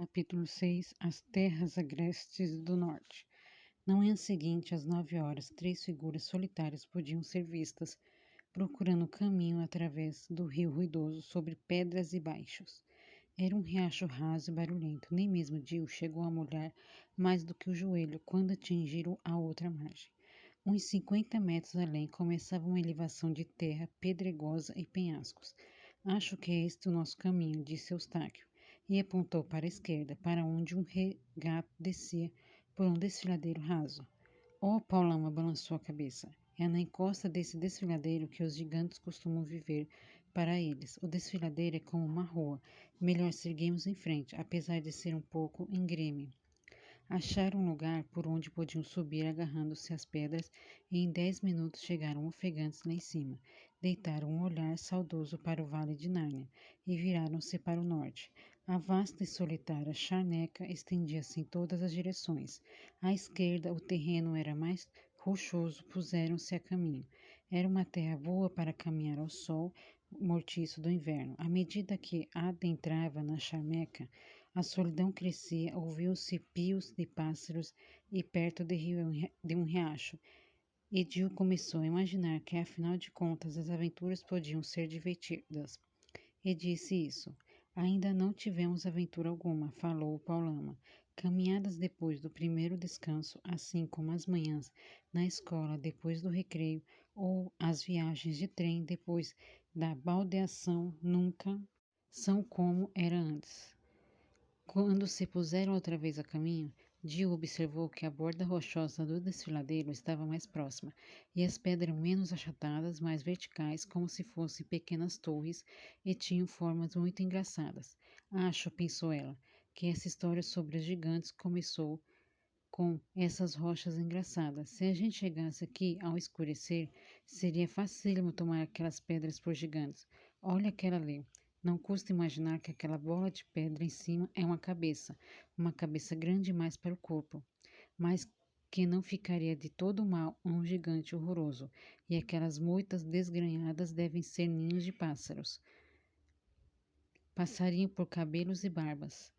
Capítulo 6. As terras agrestes do norte. Na manhã seguinte, às 9 horas, 3 figuras solitárias podiam ser vistas, procurando o caminho através do rio ruidoso sobre pedras e baixos. Era um riacho raso e barulhento, nem mesmo Jill chegou a molhar mais do que o joelho quando atingiram a outra margem. Uns 50 metros além começava uma elevação de terra pedregosa e penhascos. Acho que é este o nosso caminho, disse Eustáquio, e apontou para a esquerda, para onde um regato descia por um desfiladeiro raso. Oh, Paulama balançou a cabeça. É na encosta desse desfiladeiro que os gigantes costumam viver. Para eles, o desfiladeiro é como uma rua. Melhor seguirmos em frente, apesar de ser um pouco íngreme. Acharam um lugar por onde podiam subir agarrando-se às pedras e em 10 minutos chegaram ofegantes lá em cima. Deitaram um olhar saudoso para o vale de Nárnia e viraram-se para o norte. A vasta e solitária charneca estendia-se em todas as direções. À esquerda, o terreno era mais rochoso, puseram-se a caminho. Era uma terra boa para caminhar ao sol mortiço do inverno. À medida que adentrava na charneca, a solidão crescia, ouviu-se pios de pássaros e perto de um riacho. E Jill começou a imaginar que, afinal de contas, as aventuras podiam ser divertidas. E disse isso. Ainda não tivemos aventura alguma, falou Paulama. Caminhadas depois do primeiro descanso, assim como as manhãs na escola depois do recreio, ou as viagens de trem depois da baldeação, nunca são como era antes. Quando se puseram outra vez a caminho, Jill observou que a borda rochosa do desfiladeiro estava mais próxima, e as pedras eram menos achatadas, mais verticais, como se fossem pequenas torres, e tinham formas muito engraçadas. Acho, pensou ela, que essa história sobre os gigantes começou com essas rochas engraçadas. Se a gente chegasse aqui ao escurecer, seria facílimo tomar aquelas pedras por gigantes. Olha aquela ali. Não custa imaginar que aquela bola de pedra em cima é uma cabeça grande demais para o corpo, mas que não ficaria de todo mal um gigante horroroso. E aquelas moitas desgrenhadas devem ser ninhos de pássaros. Passariam por cabelos e barbas.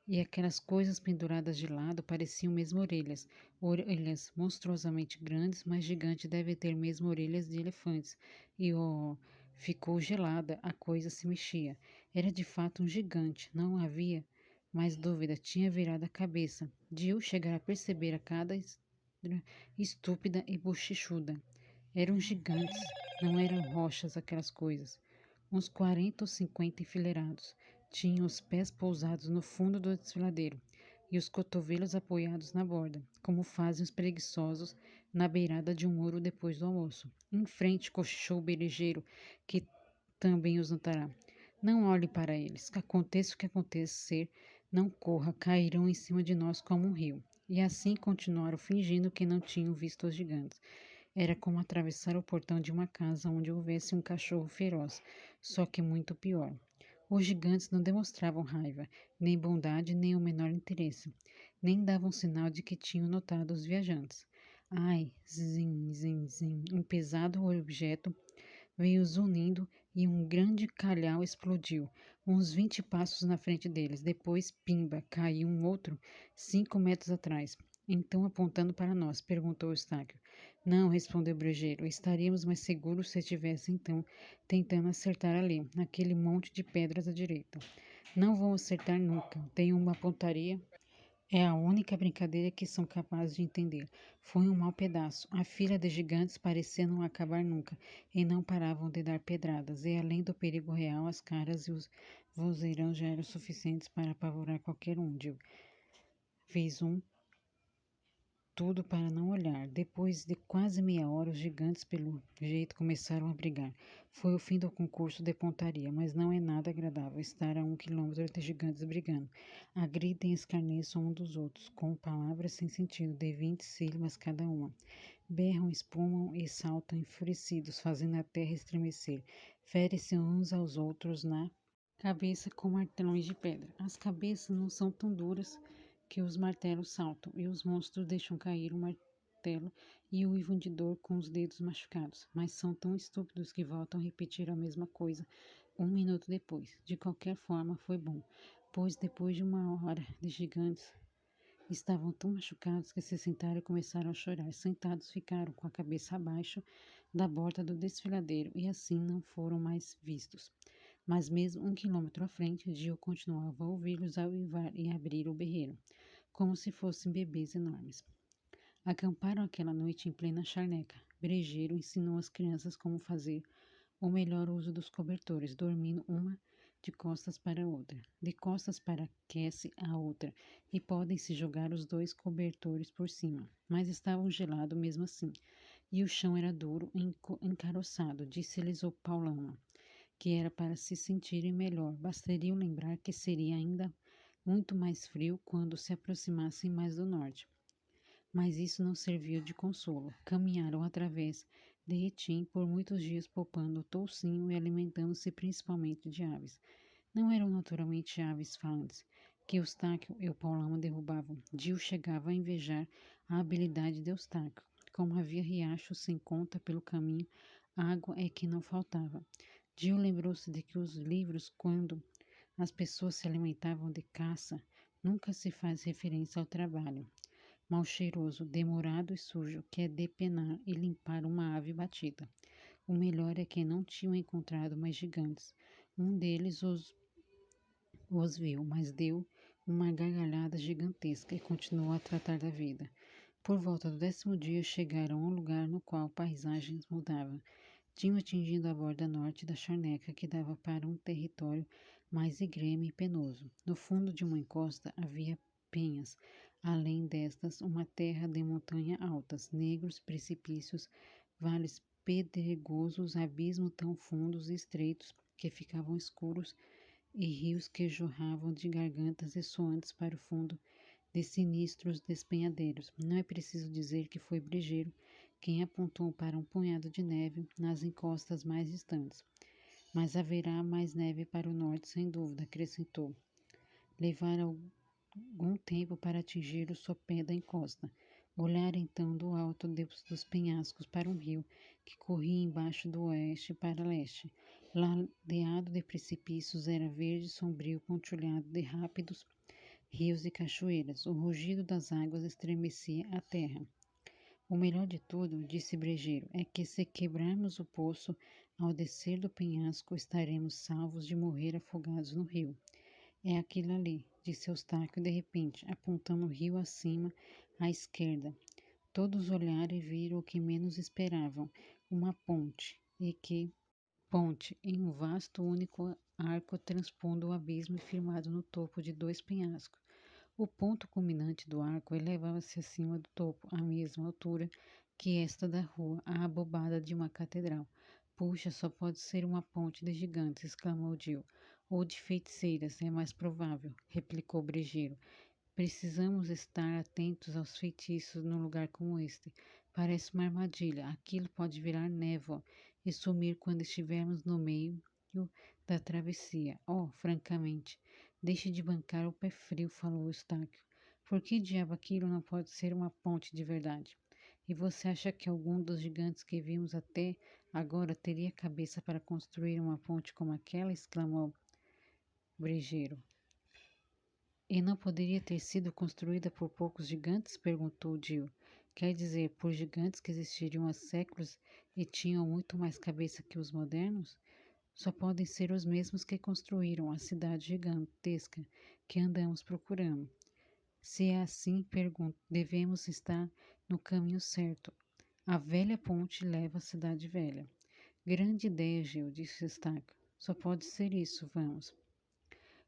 E aquelas coisas penduradas de lado pareciam mesmo orelhas. Orelhas monstruosamente grandes, mas gigante deve ter mesmo orelhas de elefantes. E oh, ficou gelada, a coisa se mexia. Era de fato um gigante, não havia mais dúvida, tinha virado a cabeça. Jill chegara a perceber a cada estúpida e bochechuda. Eram gigantes, não eram rochas aquelas coisas. Uns 40 ou 50 enfileirados. Tinham os pés pousados no fundo do desfiladeiro e os cotovelos apoiados na borda, como fazem os preguiçosos na beirada de um muro depois do almoço. Em frente, cochichou o belejeiro, que também os notará. Não olhe para eles. Aconteça o que acontecer, não corra, cairão em cima de nós como um rio. E assim continuaram fingindo que não tinham visto os gigantes. Era como atravessar o portão de uma casa onde houvesse um cachorro feroz, só que muito pior. Os gigantes não demonstravam raiva, nem bondade, nem o menor interesse, nem davam sinal de que tinham notado os viajantes. Ai, zin, zin, zin, um pesado objeto veio zunindo e um grande calhau explodiu, uns 20 passos na frente deles. Depois, pimba, caiu um outro 5 metros atrás. Então, apontando para nós, perguntou Eustáquio. Não, respondeu o brejeiro, estaríamos mais seguros se estivesse então tentando acertar ali, naquele monte de pedras à direita. Não vão acertar nunca. Tem uma pontaria. É a única brincadeira que são capazes de entender. Foi um mau pedaço. A fila de gigantes parecia não acabar nunca, e não paravam de dar pedradas, e além do perigo real, as caras e os vozeirão já eram suficientes para apavorar qualquer um. Fez tudo para não olhar. Depois de quase meia hora, os gigantes, pelo jeito, começaram a brigar. Foi o fim do concurso de pontaria, mas não é nada agradável estar a 1 quilômetro de gigantes brigando. Agridem e escarneçam um dos outros, com palavras sem sentido, de 20 sílabas cada uma. Berram, espumam e saltam enfurecidos, fazendo a terra estremecer. Ferem-se uns aos outros na cabeça com martelões de pedra. As cabeças não são tão duras que os martelos saltam, e os monstros deixam cair o martelo e uivam de dor com os dedos machucados, mas são tão estúpidos que voltam a repetir a mesma coisa 1 minuto depois. De qualquer forma, foi bom. pois depois de uma hora de gigantes, estavam tão machucados que se sentaram e começaram a chorar. Sentados ficaram com a cabeça abaixo da borda do desfiladeiro e assim não foram mais vistos. Mas mesmo 1 quilômetro à frente, Gil continuava a ouvi-los ao uivar e abrir o berreiro, como se fossem bebês enormes. Acamparam aquela noite em plena charneca. Brejeiro ensinou às crianças como fazer o melhor uso dos cobertores, dormindo uma de costas para a outra. De costas para aquece a outra, e podem se jogar os dois cobertores por cima. Mas estavam gelados mesmo assim, e o chão era duro e encaroçado, disse-lhes o Paulão, que era para se sentirem melhor. Bastariam lembrar que seria ainda muito mais frio quando se aproximassem mais do norte. Mas isso não serviu de consolo. Caminharam através de Etim por muitos dias poupando toucinho e alimentando-se principalmente de aves. Não eram naturalmente aves falantes, que Eustáquio e o Paulão derrubavam. Gil chegava a invejar a habilidade de Eustáquio. Como havia riachos sem conta pelo caminho, água é que não faltava. Gil lembrou-se de que os livros, quando as pessoas se alimentavam de caça, nunca se faz referência ao trabalho mal cheiroso, demorado e sujo, que é depenar e limpar uma ave batida. O melhor é que não tinham encontrado mais gigantes. Um deles os viu, mas deu uma gargalhada gigantesca e continuou a tratar da vida. Por volta do 10º dia chegaram a um lugar no qual paisagens mudavam. Tinham atingido a borda norte da charneca que dava para um território mais íngreme e penoso. No fundo de uma encosta havia penhas. Além destas, uma terra de montanha altas, negros precipícios, vales pedregosos, abismos tão fundos e estreitos que ficavam escuros e rios que jorravam de gargantas ressoantes para o fundo de sinistros despenhadeiros. Não é preciso dizer que foi Brejeiro quem apontou para um punhado de neve nas encostas mais distantes. Mas haverá mais neve para o norte, sem dúvida, acrescentou. Levar algum tempo para atingir o sopé da encosta. Olhar então do alto dos penhascos para um rio que corria embaixo do oeste para leste. Ladeado de precipícios, era verde sombrio, pontilhado de rápidos rios e cachoeiras. O rugido das águas estremecia a terra. O melhor de tudo, disse Brejeiro, é que se quebrarmos o poço ao descer do penhasco, estaremos salvos de morrer afogados no rio. É aquilo ali, disse Eustáquio de repente, apontando o rio acima à esquerda. Todos olharam e viram o que menos esperavam, uma ponte, e que ponte, em um vasto único arco transpondo o abismo e firmado no topo de dois penhascos. O ponto culminante do arco elevava-se acima do topo, à mesma altura que esta da rua, a abobada de uma catedral. Puxa, só pode ser uma ponte de gigantes, exclamou Gil. Ou de feiticeiras, é mais provável, replicou Brejeiro. Precisamos estar atentos aos feitiços num lugar como este. Parece uma armadilha. Aquilo pode virar névoa e sumir quando estivermos no meio da travessia. Oh, francamente, deixe de bancar o pé frio, falou Eustáquio. Por que diabo aquilo não pode ser uma ponte de verdade? E você acha que algum dos gigantes que vimos até agora teria cabeça para construir uma ponte como aquela? Exclamou Brejeiro. E não poderia ter sido construída por poucos gigantes? Perguntou Gil. Quer dizer, por gigantes que existiriam há séculos e tinham muito mais cabeça que os modernos? Só podem ser os mesmos que construíram a cidade gigantesca que andamos procurando. Se é assim, pergunto, devemos estar no caminho certo. A velha ponte leva à cidade velha. Grande ideia, Gil, disse Estaca. Só pode ser isso, vamos.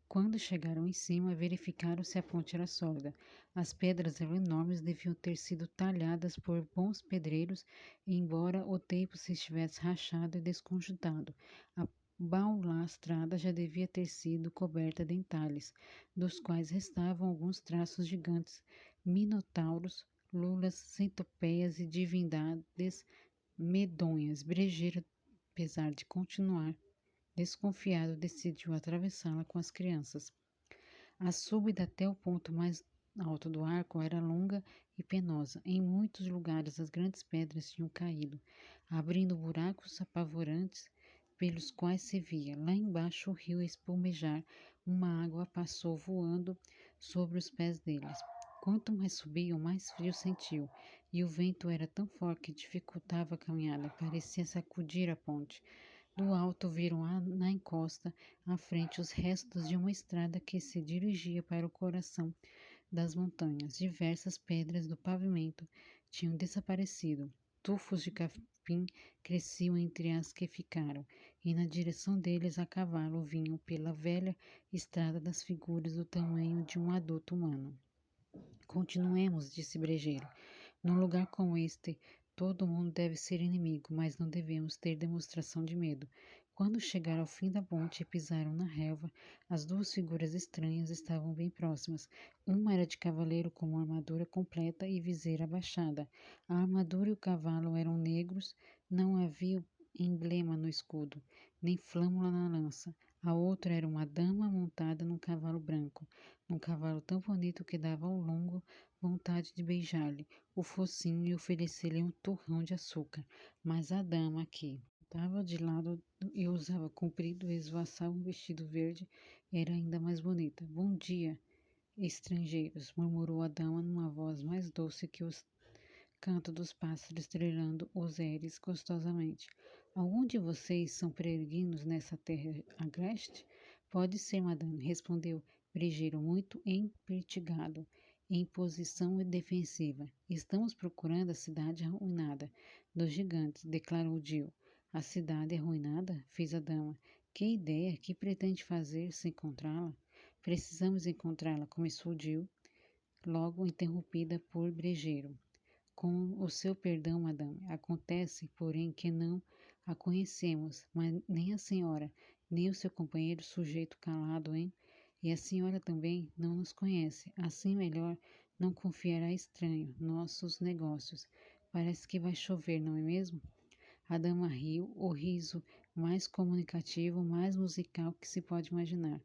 Quando chegaram em cima, verificaram se a ponte era sólida. As pedras eram enormes, deviam ter sido talhadas por bons pedreiros, embora o tempo se estivesse rachado e desconjuntado. A balaustrada já devia ter sido coberta de entalhes, dos quais restavam alguns traços gigantes, minotauros, lulas, centopeias e divindades medonhas. Brejeiro, apesar de continuar desconfiado, decidiu atravessá-la com as crianças. A subida até o ponto mais alto do arco era longa e penosa. Em muitos lugares as grandes pedras tinham caído, abrindo buracos apavorantes pelos quais se via lá embaixo o rio espumejar Uma água passou voando sobre os pés deles. Quanto mais subiam, mais frio sentiu, e o vento era tão forte que dificultava a caminhada, parecia sacudir a ponte. Do alto viram na encosta à frente os restos de uma estrada que se dirigia para o coração das montanhas. Diversas pedras do pavimento tinham desaparecido. Tufos de capim cresciam entre as que ficaram, e na direção deles a cavalo vinham pela velha estrada das figuras do tamanho de um adulto humano. Continuemos, disse Brejeiro. Num lugar como este, todo mundo deve ser inimigo, mas não devemos ter demonstração de medo. Quando chegaram ao fim da ponte e pisaram na relva, as duas figuras estranhas estavam bem próximas. Uma era de cavaleiro com uma armadura completa e viseira abaixada. A armadura e o cavalo eram negros, não havia emblema no escudo, nem flâmula na lança. A outra era uma dama montada num cavalo branco, num cavalo tão bonito que dava ao longo vontade de beijar-lhe o focinho e oferecer-lhe um torrão de açúcar. Mas a dama, que estava de lado e usava comprido e esvoaçava um vestido verde, era ainda mais bonita. Bom dia, estrangeiros, murmurou a dama numa voz mais doce que os canto dos pássaros estrelando os ares gostosamente. Algum de vocês são peregrinos nessa terra agreste? Pode ser, madame, respondeu Brejeiro, muito empertigado, em posição defensiva. Estamos procurando a cidade arruinada dos gigantes, declarou Jill. A cidade arruinada? Fez a dama. Que ideia! Que pretende fazer se encontrá-la? Precisamos encontrá-la, começou Jill, logo interrompida por Brejeiro. Com o seu perdão, madame, acontece, porém, que não a conhecemos, mas nem a senhora, nem o seu companheiro sujeito calado, hein? E a senhora também não nos conhece, assim melhor não confiar a estranho nossos negócios. Parece que vai chover, não é mesmo? A dama riu, o riso mais comunicativo, mais musical que se pode imaginar.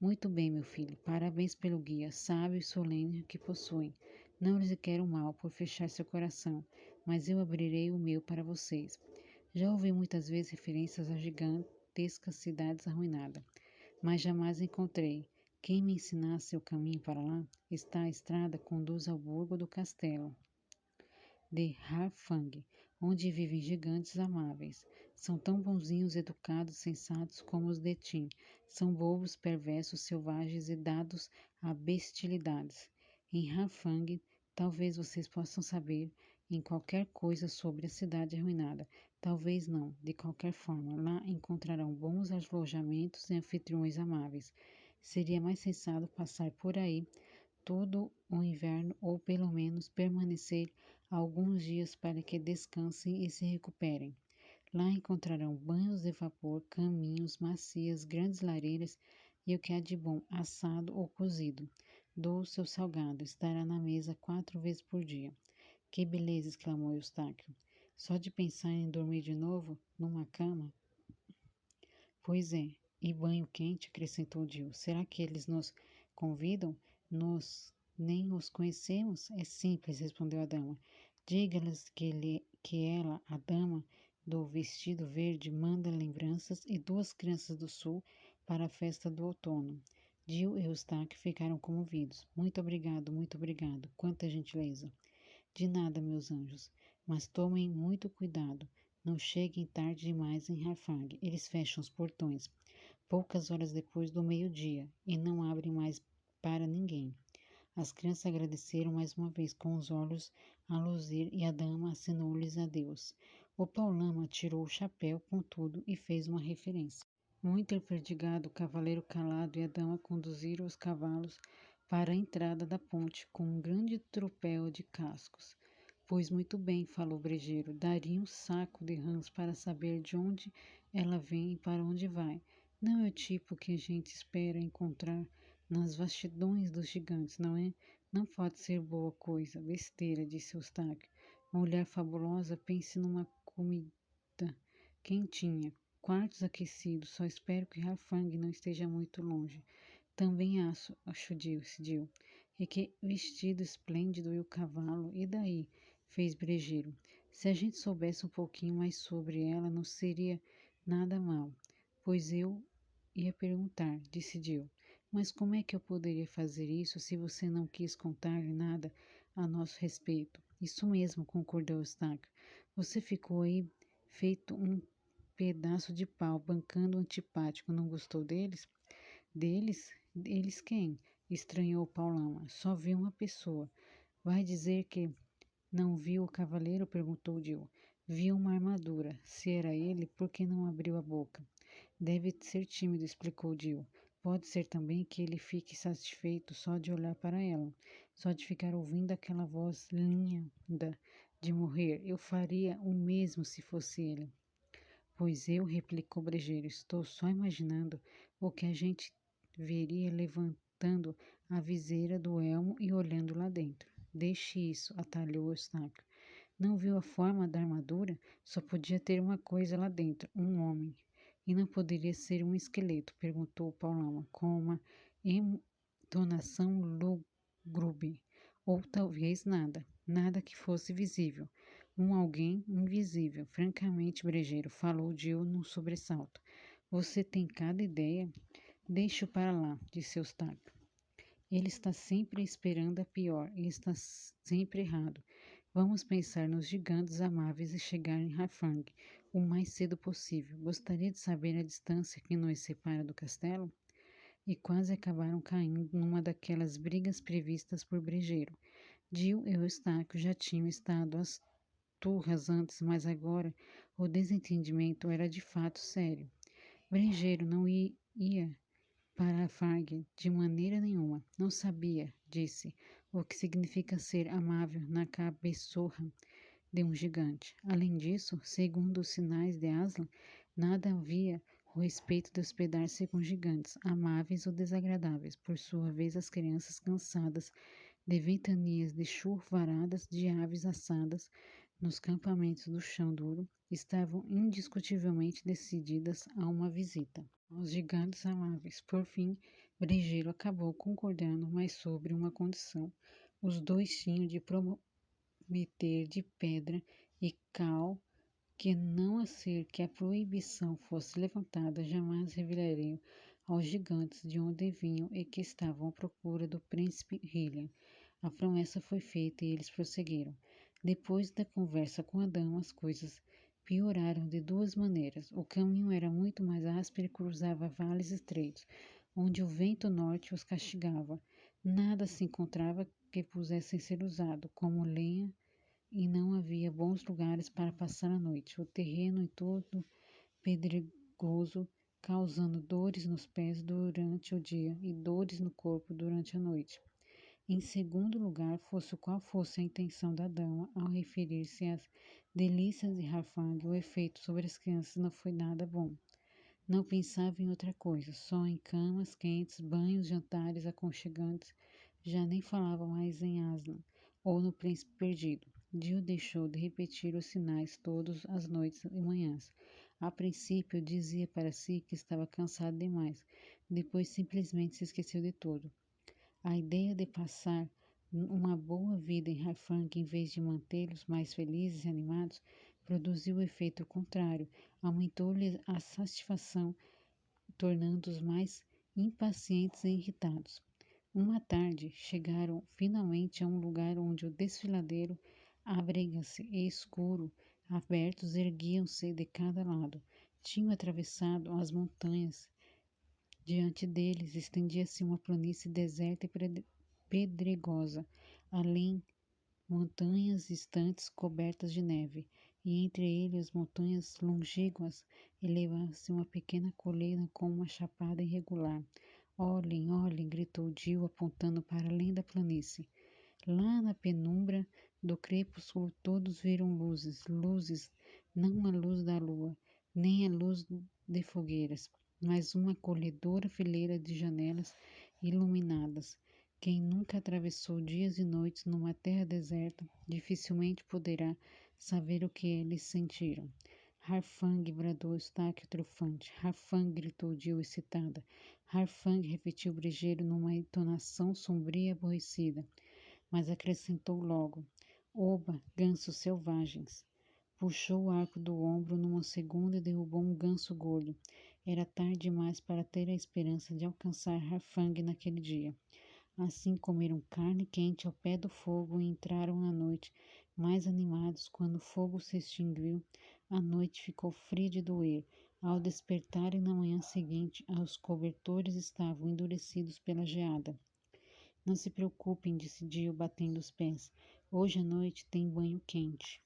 Muito bem, meu filho, parabéns pelo guia sábio e solene que possuem. Não lhes quero mal por fechar seu coração, mas eu abrirei o meu para vocês. Já ouvi muitas vezes referências a gigantescas cidades arruinadas, mas jamais encontrei. Quem me ensinasse o caminho para lá? Está a estrada conduz ao burgo do castelo de Harfang, onde vivem gigantes amáveis. São tão bonzinhos, educados, sensatos como os de Tim. São bobos, perversos, selvagens e dados a bestialidades. Em Harfang, talvez vocês possam saber em qualquer coisa sobre a cidade arruinada. Talvez não. De qualquer forma, lá encontrarão bons alojamentos e anfitriões amáveis. Seria mais sensato passar por aí todo o inverno ou pelo menos permanecer alguns dias para que descansem e se recuperem. Lá encontrarão banhos de vapor, caminhos, macias, grandes lareiras e o que há de bom, assado ou cozido. Doce ou salgado, estará na mesa 4 vezes por dia. Que beleza! Exclamou Eustáquio. Só de pensar em dormir de novo numa cama. Pois é, e banho quente, acrescentou Jill. Será que eles nos convidam? Nós nem os conhecemos? É simples, respondeu a dama. Diga-lhes que ela, a dama do vestido verde, manda lembranças e duas crianças do sul para a festa do outono. Jill e Eustáquio ficaram comovidos. Muito obrigado, muito obrigado. Quanta gentileza. De nada, meus anjos, mas tomem muito cuidado. Não cheguem tarde demais em Harfang. Eles fecham os portões poucas horas depois do meio-dia e não abrem mais para ninguém. As crianças agradeceram mais uma vez com os olhos a luzir e a dama assinou-lhes adeus. O Paulama tirou o chapéu, contudo, e fez uma referência. Muito enverdigado, o cavaleiro calado e a dama conduziram os cavalos para a entrada da ponte com um grande tropel de cascos. Pois muito bem, falou o brejeiro, daria um saco de rãs para saber de onde ela vem e para onde vai. Não é o tipo que a gente espera encontrar nas vastidões dos gigantes, não é? Não pode ser boa coisa. Besteira, disse Eustáquio. Mulher fabulosa, pense numa comida quentinha, quartos aquecidos. Só espero que Rafang não esteja muito longe. Também acho, Jill. E que vestido esplêndido e o cavalo. E daí? Fez Brejeiro. Se a gente soubesse um pouquinho mais sobre ela, não seria nada mal. Pois eu ia perguntar, decidiu. Mas como é que eu poderia fazer isso se você não quis contar-lhe nada a nosso respeito? Isso mesmo, concordou Eustáquio. Você ficou aí feito um pedaço de pau, bancando o antipático. Não gostou deles? Deles? Eles quem? Estranhou Paulama. Só vi uma pessoa. Vai dizer que não viu o cavaleiro? Perguntou Dil. Vi uma armadura. Se era ele, por que não abriu a boca? Deve ser tímido, explicou Dil. Pode ser também que ele fique satisfeito só de olhar para ela, só de ficar ouvindo aquela voz linda de morrer. Eu faria o mesmo se fosse ele. Pois eu, replicou Brejeiro, estou só imaginando o que a gente veria levantando a viseira do elmo e olhando lá dentro. Deixe isso, atalhou Eustáquio. Não viu a forma da armadura? Só podia ter uma coisa lá dentro, um homem. E não poderia ser um esqueleto? Perguntou Paulama, com uma entonação lúgubre. Ou talvez nada, nada que fosse visível. Um alguém invisível. Francamente, Brejeiro, falou Gil num sobressalto. Você tem cada ideia? Deixe-o para lá, disse Eustáquio. Ele está sempre esperando a pior e está sempre errado. Vamos pensar nos gigantes amáveis e chegar em Hafang o mais cedo possível. Gostaria de saber a distância que nos separa do castelo? E quase acabaram caindo numa daquelas brigas previstas por Brejeiro. Gil e Eustáquio já tinham estado às turras antes, mas agora o desentendimento era de fato sério. Brejeiro não ia para Farg de maneira nenhuma. Não sabia, disse, o que significa ser amável na cabeçorra de um gigante. Além disso, segundo os sinais de Aslan, nada havia o respeito de hospedar-se com gigantes, amáveis ou desagradáveis. Por sua vez, as crianças cansadas de ventanias de churvaradas de aves assadas nos campamentos do chão duro, estavam indiscutivelmente decididas a uma visita aos gigantes amáveis. Por fim, Brejeiro acabou concordando, mas sobre uma condição. Os dois tinham de prometer de pedra e cal que, não a ser que a proibição fosse levantada, jamais revelariam aos gigantes de onde vinham e que estavam à procura do príncipe Hylian. A promessa foi feita e eles prosseguiram. Depois da conversa com Adão, as coisas pioraram de duas maneiras. O caminho era muito mais áspero e cruzava vales estreitos, onde o vento norte os castigava. Nada se encontrava que pudesse ser usado como lenha e não havia bons lugares para passar a noite. O terreno em todo pedregoso, causando dores nos pés durante o dia e dores no corpo durante a noite. Em segundo lugar, fosse qual fosse a intenção da dama ao referir-se às delícias de Harfang, o efeito sobre as crianças não foi nada bom. Não pensava em outra coisa, só em camas quentes, banhos, jantares aconchegantes. Já nem falava mais em Aslan ou no príncipe perdido. Jill deixou de repetir os sinais todas as noites e manhãs. A princípio, dizia para si que estava cansado demais. Depois, simplesmente se esqueceu de tudo. A ideia de passar uma boa vida em Harfang em vez de mantê-los mais felizes e animados produziu o efeito contrário, aumentou-lhes a satisfação, tornando-os mais impacientes e irritados. Uma tarde, chegaram finalmente a um lugar onde o desfiladeiro, abrega-se e escuro, abertos, erguiam-se de cada lado. Tinham atravessado as montanhas. Diante deles estendia-se uma planície deserta e pedregosa, além montanhas distantes cobertas de neve, e entre eles montanhas longínquas elevava-se uma pequena colina com uma chapada irregular. Olhem, olhem, gritou Jill apontando para além da planície. Lá na penumbra do crepúsculo todos viram luzes, luzes, não a luz da lua, nem a luz de fogueiras, mas uma acolhedora fileira de janelas iluminadas. Quem nunca atravessou dias e noites numa terra deserta, dificilmente poderá saber o que eles sentiram. Harfang, bradou Eustáquio triunfante. Harfang, gritou Jill excitada. Harfang, repetiu Brejeiro numa entonação sombria e aborrecida, mas acrescentou logo: Oba, gansos selvagens! Puxou o arco do ombro numa segunda e derrubou um ganso gordo. Era tarde demais para ter a esperança de alcançar Harfang naquele dia. Assim comeram carne quente ao pé do fogo e entraram na noite, mais animados. Quando o fogo se extinguiu, a noite ficou fria de doer. Ao despertarem na manhã seguinte, os cobertores estavam endurecidos pela geada. Não se preocupem, disse Dio, batendo os pés. Hoje à noite tem banho quente.